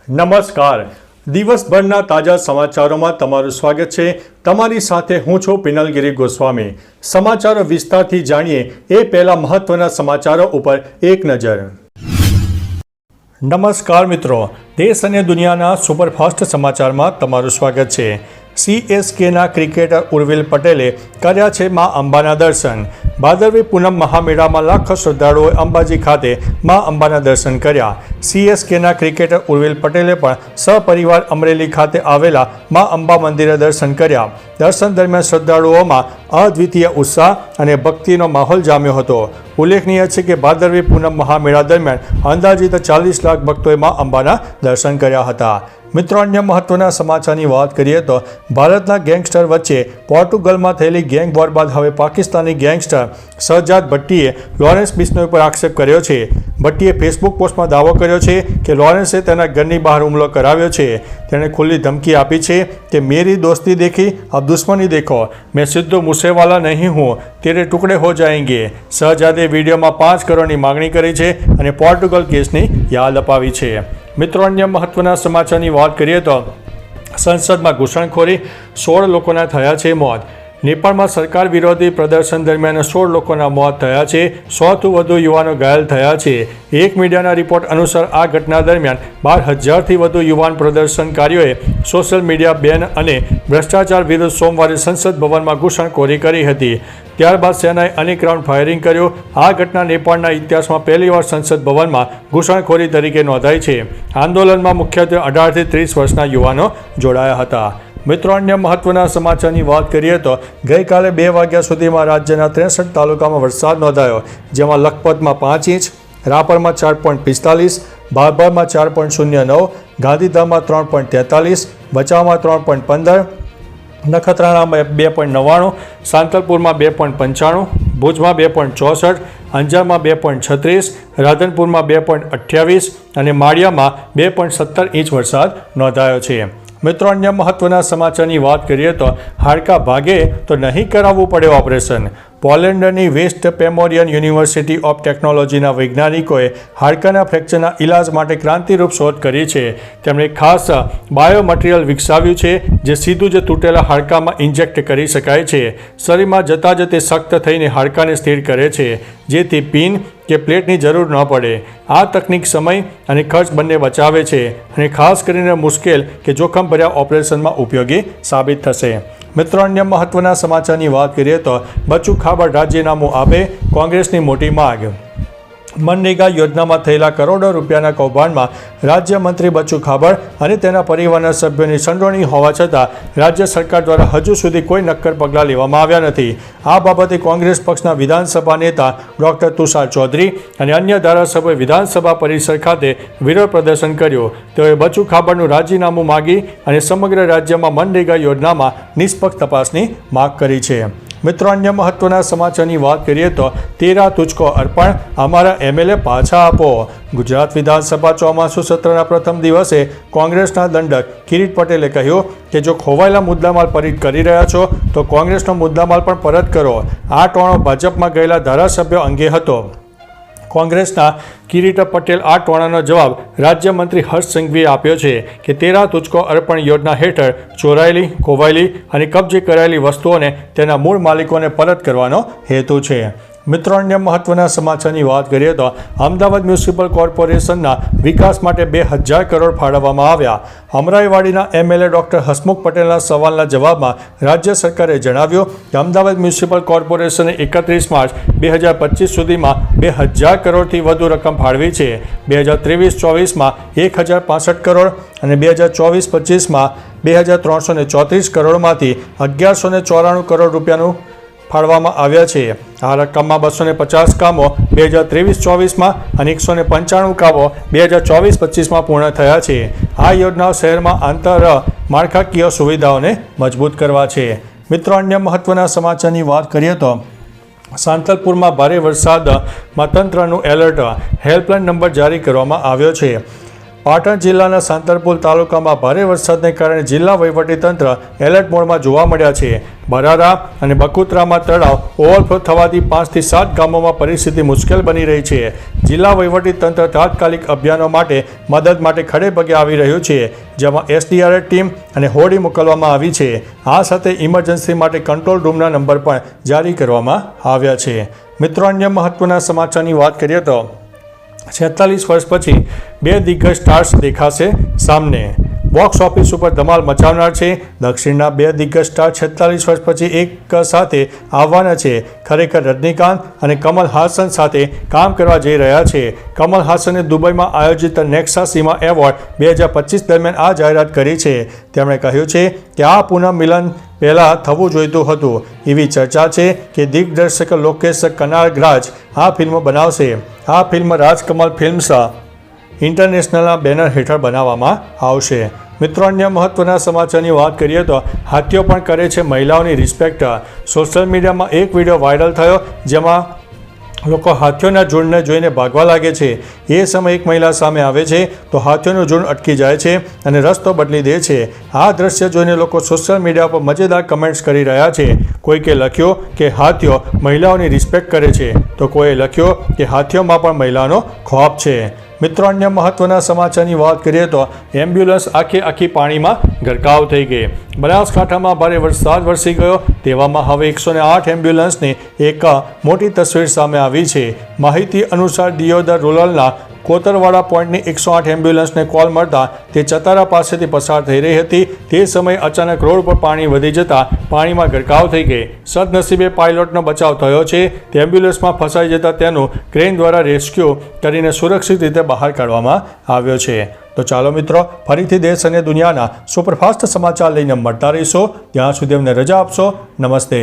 નમસ્કાર. દિવસભરના તાજા સમાચારોમાં તમારું સ્વાગત છે. તમારી સાથે હું છું પિનલગીરી ગોસ્વામી. સમાચારો વિસ્તારથી જાણીએ એ પહેલા મહત્વના સમાચારો ઉપર એક નજર. નમસ્કાર મિત્રો, દેશ અને દુનિયાના સુપરફાસ્ટ સમાચારમાં તમારું સ્વાગત છે. CSKના ક્રિકેટર ઉર્વિલ પટેલે કર્યા છે મા અંબાના દર્શન. ભાદરવી પૂનમ મહામેળામાં લાખો શ્રદ્ધાળુઓએ અંબાજી ખાતે મા અંબાના દર્શન કર્યા. CSKના ક્રિકેટર ઉર્વિલ પટેલે પણ સપરિવાર અમરેલી ખાતે આવેલા મા અંબા મંદિરે દર્શન કર્યા. દર્શન દરમિયાન શ્રદ્ધાળુઓમાં અદ્વિતીય ઉત્સાહ અને ભક્તિનો માહોલ જામ્યો હતો. ઉલ્લેખનીય છે કે ભાદરવી પૂનમ મહામેળા દરમિયાન અંદાજિત 40 લાખ ભક્તોએ મા અંબાના દર્શન કર્યા હતા. મિત્રો, અન્ય મહત્વના સમાચારની વાત કરીએ તો ભારતના ગેંગસ્ટર વચ્ચે પોર્ટુગલમાં થયેલી ગેંગ વોર બાદ હવે પાકિસ્તાની ગેંગસ્ટર શહજાદ ભટ્ટીએ લોરેન્સ બિશ્નોઈ પર આક્ષેપ કર્યો છે. ભટ્ટીએ ફેસબુક પોસ્ટમાં દાવો કર્યો છે કે લોરેન્સે તેના ઘરની બહાર હુમલો કરાવ્યો છે. તેણે ખુલ્લી ધમકી આપી છે કે મેરી દોસ્તી દેખી અબ દુશ્મની દેખો, મેં સિદ્ધો મૂસેવાલા નહીં હું, તેરે ટુકડે હો જાએંગે. શહજાદે વિડીયોમાં 5 કરોડની માગણી કરી છે અને પોર્ટુગલ કેસની યાદ અપાવી છે. મિત્રો, અન્ય મહત્વના સમાચારની વાત કરીએ તો સંસદમાં ઘૂસણખોરી, 16 લોકોના થયા છે મોત. નેપાળમાં સરકાર વિરોધી પ્રદર્શન દરમિયાન 16 લોકોના મોત થયા છે. 100થી વધુ યુવાનો ઘાયલ થયા છે. એક મીડિયાના રિપોર્ટ અનુસાર આ ઘટના દરમિયાન 12,000થી વધુ યુવાન પ્રદર્શનકારીઓએ સોશિયલ મીડિયા બેન અને ભ્રષ્ટાચાર વિરુદ્ધ સોમવારે સંસદ ભવનમાં ઘૂસણખોરી કરી હતી. ત્યારબાદ સેનાએ અનેક રાઉન્ડ ફાયરિંગ કર્યું. આ ઘટના નેપાળના ઇતિહાસમાં પહેલીવાર સંસદ ભવનમાં ઘૂસણખોરી તરીકે નોંધાઈ છે. આંદોલનમાં મુખ્યત્વે 18થી 30 વર્ષના યુવાનો જોડાયા હતા. મિત્રો, અન્ય મહત્વના સમાચારની વાત કરીએ તો ગઈકાલે 2 વાગ્યા સુધીમાં રાજ્યના 63 તાલુકામાં વરસાદ નોંધાયો, જેમાં લખપતમાં 5 ઇંચ, રાપરમાં 4.45, ભાભરમાં 4.09, ગાંધીધામમાં 3.43, ભચાઉમાં 3.15, નખત્રાણામાં 2.99, સાંતલપુરમાં 2.95, ભુજમાં 2.64, અંજારમાં 2.36, રાધનપુરમાં 2.28 અને માળિયામાં 2.17 ઇંચ વરસાદ નોંધાયો છે. મિત્રો, અન્ય મહત્વના સમાચારની વાત કરીએ તો હાડકાં ભાગે તો નહીં કરાવવું પડે ઓપરેશન. પોલેન્ડની વેસ્ટ પેમોરિયન યુનિવર્સિટી ઓફ ટેકનોલોજીના વૈજ્ઞાનિકોએ હાડકાના ફ્રેક્ચરના ઇલાજ માટે ક્રાંતિરૂપ શોધ કરી છે. તેમણે ખાસ બાયોમટીરિયલ વિકસાવ્યું છે જે સીધું જ તૂટેલા હાડકામાં ઇન્જેક્ટ કરી શકાય છે. શરીરમાં જતાં જ તે સખ્ત થઈને હાડકાને સ્થિર કરે છે, જેથી પિન કે પ્લેટની જરૂર ન પડે. આ તકનિક સમય અને ખર્ચ બંને બચાવે છે અને ખાસ કરીને મુશ્કેલ કે જોખમભર્યા ઓપરેશનમાં ઉપયોગી સાબિત થશે. મિત્રો, અન્ય મહત્વના સમાચારની વાત કરીએ તો બચુ ખાબડ રાજીનામું આપે, કોંગ્રેસની મોટી માંગ. મનરેગા યોજનામાં થયેલા કરોડો રૂપિયાના કૌભાંડમાં રાજ્યમંત્રી બચુ ખાબડ અને તેના પરિવારના સભ્યોની સંડોવણી હોવા છતાં રાજ્ય સરકાર દ્વારા હજુ સુધી કોઈ નક્કર પગલાં લેવામાં આવ્યા નથી. આ બાબતે કોંગ્રેસ પક્ષના વિધાનસભા નેતા ડૉક્ટર તુષાર ચૌધરી અને અન્ય ધારાસભ્યોએ વિધાનસભા પરિસર ખાતે વિરોધ પ્રદર્શન કર્યું. તેઓએ બચુ ખાબડનું રાજીનામું માગી અને સમગ્ર રાજ્યમાં મનરેગા યોજનામાં નિષ્પક્ષ તપાસની માગ કરી છે. મિત્રો, અન્ય મહત્વના સમાચારની વાત કરીએ તો તેરા તુજકો અર્પણ, અમારા MLA પાછા આપો. ગુજરાત વિધાનસભા ચોમાસુ સત્રના પ્રથમ દિવસે કોંગ્રેસના દંડક કિરીટ પટેલે કહ્યું કે જો ખોવાયેલા મુદ્દામાલ પરત કરી રહ્યા છો તો કોંગ્રેસનો મુદ્દામાલ પણ પરત કરો. આ ટોણો ભાજપમાં ગયેલા ધારાસભ્યો અંગે હતો. કોંગ્રેસના કિરીટ પટેલ આ ટોણાનો જવાબ રાજ્યમંત્રી હર્ષ સંઘવીએ આપ્યો છે કે તેરા તુજકો અર્પણ યોજના હેઠળ ચોરાયેલી, ખોવાયેલી અને કબજે કરાયેલી વસ્તુઓને તેના મૂળ માલિકોને પરત કરવાનો હેતુ છે. મિત્રો, અન્ય મહત્વના સમાચારની વાત કરીએ તો અમદાવાદ મ્યુનિસિપલ કોર્પોરેશનના વિકાસ માટે 2,000 કરોડ ફાળવવામાં આવ્યા. અમરાઈવાડીના MLA ડૉક્ટર હસમુખ પટેલના સવાલના જવાબમાં રાજ્ય સરકારે જણાવ્યું કે અમદાવાદ મ્યુનિસિપલ કોર્પોરેશને 31 માર્ચ 2025 સુધીમાં 2,000 કરોડથી વધુ રકમ ફાળવી છે. 2023-24માં 1,065 કરોડ અને 2024-25માં 2,334 કરોડમાંથી 1,194 કરોડ રૂપિયાનું ફાળવવામાં આવ્યા છે. આ રકમમાં 250 કામો 2023-24માં અને 195 કામો 2024-25માં પૂર્ણ થયા છે. આ યોજનાઓ શહેરમાં આંતર માળખાકીય સુવિધાઓને મજબૂત કરવા છે. મિત્રો, અન્ય મહત્વના સમાચારની વાત કરીએ તો સાંતલપુરમાં ભારે વરસાદમાં તંત્રનું એલર્ટ, હેલ્પલાઇન નંબર જારી કરવામાં આવ્યો છે. પાટણ જિલ્લાના સાંતરપુર તાલુકામાં ભારે વરસાદને કારણે જિલ્લા વહીવટીતંત્ર એલર્ટ મોડમાં જોવા મળ્યા છે. બરાડા અને બકુતરામાં તળાવ ઓવરફ્લો થવાથી 5 થી 7 ગામોમાં પરિસ્થિતિ મુશ્કેલ બની રહી છે. જિલ્લા વહીવટીતંત્ર તાત્કાલિક અભિયાનો માટે મદદ માટે ખડે પગે આવી રહ્યું છે, જેમાં SDRF ટીમ અને હોડી મોકલવામાં આવી છે. આ સાથે ઇમરજન્સી માટે કંટ્રોલ રૂમના નંબર પણ જારી કરવામાં આવ્યા છે. મિત્રો, અન્ય મહત્વના સમાચારની વાત કરીએ તો 46 વર્ષ પછી 2 દિગ્ગજ સ્ટાર્સ દેખાશે સામને. બોક્સ ઓફિસ ઉપર ધમાલ મચાવનાર છે. દક્ષિણના 2 દિગ્ગજ સ્ટાર 46 વર્ષ પછી એક સાથે આવવાના છે. ખરેખર રજનીકાંત અને કમલ હાસન સાથે કામ કરવા જઈ રહ્યા છે. કમલ હાસને દુબઈમાં આયોજિત નેક્સા સીમા એવોર્ડ 2025 દરમિયાન આ જાહેરાત કરી છે. તેમણે કહ્યું છે કે આ પુનઃ મિલન પહેલાં થવું જોઈતું હતું. એવી ચર્ચા છે કે દિગ્દર્શક લોકેશ કનાગરાજ આ ફિલ્મ બનાવશે. આ ફિલ્મ રાજકમલ ફિલ્મ્સ ઇન્ટરનેશનલના બેનર હેઠળ બનાવવામાં આવશે. મિત્રો, અન્ય મહત્વના સમાચારની વાત કરીએ તો હાથીઓ પણ કરે છે મહિલાઓની રિસ્પેક્ટ. સોશિયલ મીડિયામાં એક વિડીયો વાયરલ થયો જેમાં લોકો હાથીઓના ઝુંડને જોઈને ભાગવા લાગે છે. એ સમયે એક મહિલા સામે આવે છે તો હાથીઓનું ઝુંડ અટકી જાય છે અને રસ્તો બદલી દે છે. આ દ્રશ્ય જોઈને લોકો સોશિયલ મીડિયા પર મજેદાર કમેન્ટ્સ કરી રહ્યા છે. કોઈકે લખ્યો કે હાથીઓ મહિલાઓની રિસ્પેક્ટ કરે છે તો કોઈએ લખ્યો કે હાથીઓમાં પણ મહિલાનો ખોફ છે. મિત્રો, અન્ય મહત્વના સમાચારની વાત કરીએ તો એમ્બ્યુલન્સ આખી પાણીમાં ગરકાવ થઈ ગઈ. બનાસકાંઠામાં ભારે વરસાદ વરસી ગયો. તેવામાં હવે 108 એમ્બ્યુલન્સની એક મોટી તસવીર સામે આવી છે. માહિતી અનુસાર દિયોદર રૂરલના કોતરવાડા પોઈન્ટની 108 એમ્બ્યુલન્સને કોલ મળતા તે ચતારા પાસેથી પસાર થઈ રહી હતી. તે સમયે અચાનક રોડ પર પાણી વધી જતાં પાણીમાં ગરકાવ થઈ ગઈ. સદનસીબે પાયલોટનો બચાવ થયો છે. તે એમ્બ્યુલન્સમાં ફસાઈ જતાં તેનું ક્રેન દ્વારા રેસ્ક્યુ કરીને સુરક્ષિત રીતે બહાર કાઢવામાં આવ્યો છે. તો ચાલો મિત્રો, ફરીથી દેશ અને દુનિયાના સુપરફાસ્ટ સમાચાર લઈને મળતા રહીશો. ત્યાં સુધી અમને રજા આપશો. નમસ્તે.